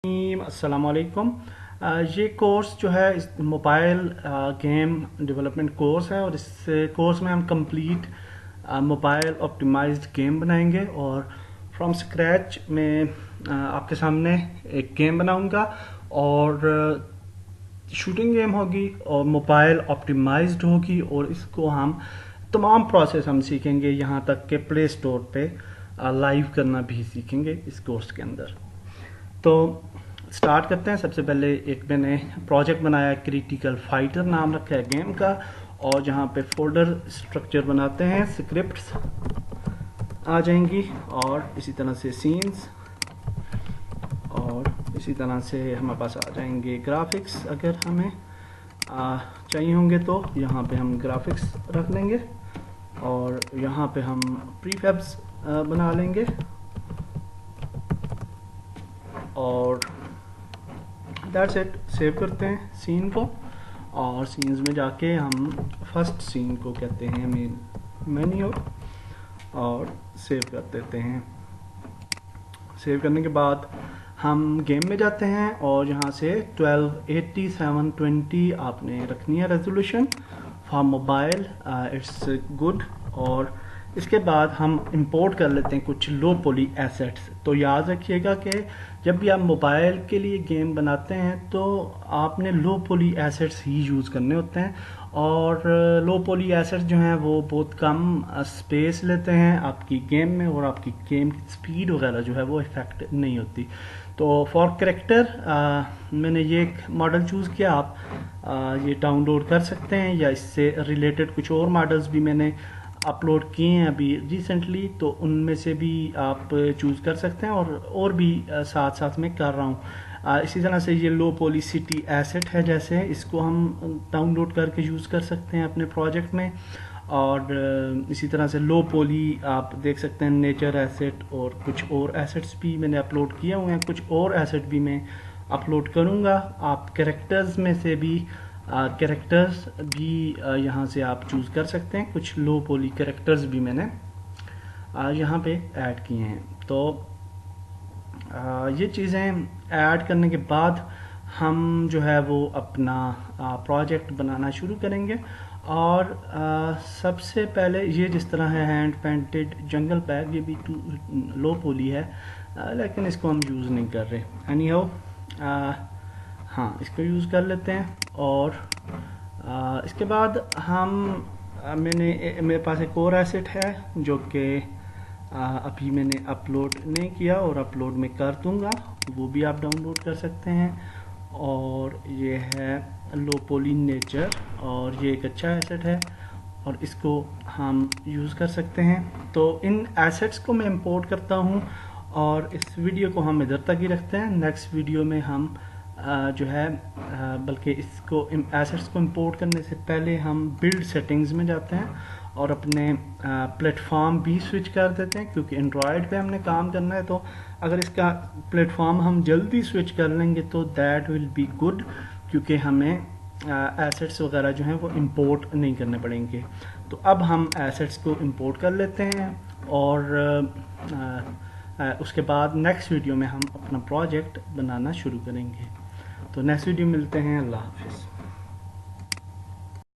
अस्सलाम वालेकुम। ये कोर्स जो है इस मोबाइल गेम डेवलपमेंट कोर्स है और इस कोर्स में हम कंप्लीट मोबाइल ऑप्टिमाइज्ड गेम बनाएंगे और फ्रॉम स्क्रैच में आपके सामने एक गेम बनाऊंगा और शूटिंग गेम होगी और मोबाइल ऑप्टिमाइज्ड होगी और इसको हम तमाम प्रोसेस हम सीखेंगे, यहाँ तक कि प्ले स्टोर पे लाइव करना भी सीखेंगे इस कोर्स के अंदर। तो स्टार्ट करते हैं। सबसे पहले एक मैंने प्रोजेक्ट बनाया, क्रिटिकल फाइटर नाम रखा है गेम का, और जहाँ पे फोल्डर स्ट्रक्चर बनाते हैं, स्क्रिप्ट्स आ जाएंगी और इसी तरह से सीन्स और इसी तरह से हमारे पास आ जाएंगे ग्राफिक्स। अगर हमें चाहिए होंगे तो यहाँ पे हम ग्राफिक्स रख लेंगे और यहाँ पे हम प्रीफैब्स बना लेंगे और दैट्स इट। सेव करते हैं सीन को और सीन्स में जाके हम फर्स्ट सीन को कहते हैं मेन मेन्यू और सेव कर देते हैं। सेव करने के बाद हम गेम में जाते हैं और यहाँ से 1280x720 आपने रखनी है resolution for mobile, it's good. और इसके बाद हम इंपोर्ट कर लेते हैं कुछ लो पॉली एसेट्स। तो याद रखिएगा कि जब भी आप मोबाइल के लिए गेम बनाते हैं तो आपने लो पॉली एसेट्स ही यूज़ करने होते हैं और लो पॉली एसेट्स जो हैं वो बहुत कम स्पेस लेते हैं आपकी गेम में और आपकी गेम की स्पीड वगैरह जो है वो इफेक्ट नहीं होती। तो फॉर कैरेक्टर मैंने ये एक मॉडल चूज़ किया। आप ये डाउनलोड कर सकते हैं या इससे रिलेटेड कुछ और मॉडल्स भी मैंने अपलोड किए हैं अभी रिसेंटली, तो उनमें से भी आप चूज़ कर सकते हैं और भी साथ साथ में कर रहा हूँ। इसी तरह से ये लो पॉलिसिटी एसेट है, जैसे इसको हम डाउनलोड करके यूज़ कर सकते हैं अपने प्रोजेक्ट में। और इसी तरह से लो पॉली आप देख सकते हैं नेचर एसेट और कुछ और एसेट्स भी मैंने अपलोड किए हुए हैं। कुछ और एसेट भी मैं अपलोड करूँगा। आप कैरेक्टर्स में से भी कैरेक्टर्स भी यहाँ से आप चूज़ कर सकते हैं। कुछ लो पॉली कैरेक्टर्स भी मैंने यहाँ पे ऐड किए हैं। तो ये चीज़ें ऐड करने के बाद हम जो है वो अपना प्रोजेक्ट बनाना शुरू करेंगे। और सबसे पहले ये जिस तरह है हैंड पेंटेड जंगल पैक, ये भी लो पॉली है लेकिन इसको हम यूज़ नहीं कर रहे। एनी हाउ हाँ, इसको यूज़ कर लेते हैं। और इसके बाद हम मेरे पास एक और एसेट है जो कि अभी मैंने अपलोड नहीं किया और अपलोड में कर दूंगा, वो भी आप डाउनलोड कर सकते हैं। और ये है लो पॉली नेचर और ये एक अच्छा एसेट है और इसको हम यूज़ कर सकते हैं। तो इन एसेट्स को मैं इंपोर्ट करता हूँ और इस वीडियो को हम इधर तक ही रखते हैं। नेक्स्ट वीडियो में हम जो है बल्कि इसको एसेट्स को इंपोर्ट करने से पहले हम बिल्ड सेटिंग्स में जाते हैं और अपने प्लेटफॉर्म भी स्विच कर देते हैं, क्योंकि एंड्रॉयड पे हमने काम करना है। तो अगर इसका प्लेटफॉर्म हम जल्दी स्विच कर लेंगे तो दैट विल बी गुड, क्योंकि हमें एसेट्स वगैरह जो हैं वो इंपोर्ट नहीं करने पड़ेंगे। तो अब हम एसेट्स को इंपोर्ट कर लेते हैं और उसके बाद नेक्स्ट वीडियो में हम अपना प्रोजेक्ट बनाना शुरू करेंगे। तो नेक्स्ट वीडियो मिलते हैं। अल्लाह हाफिज़।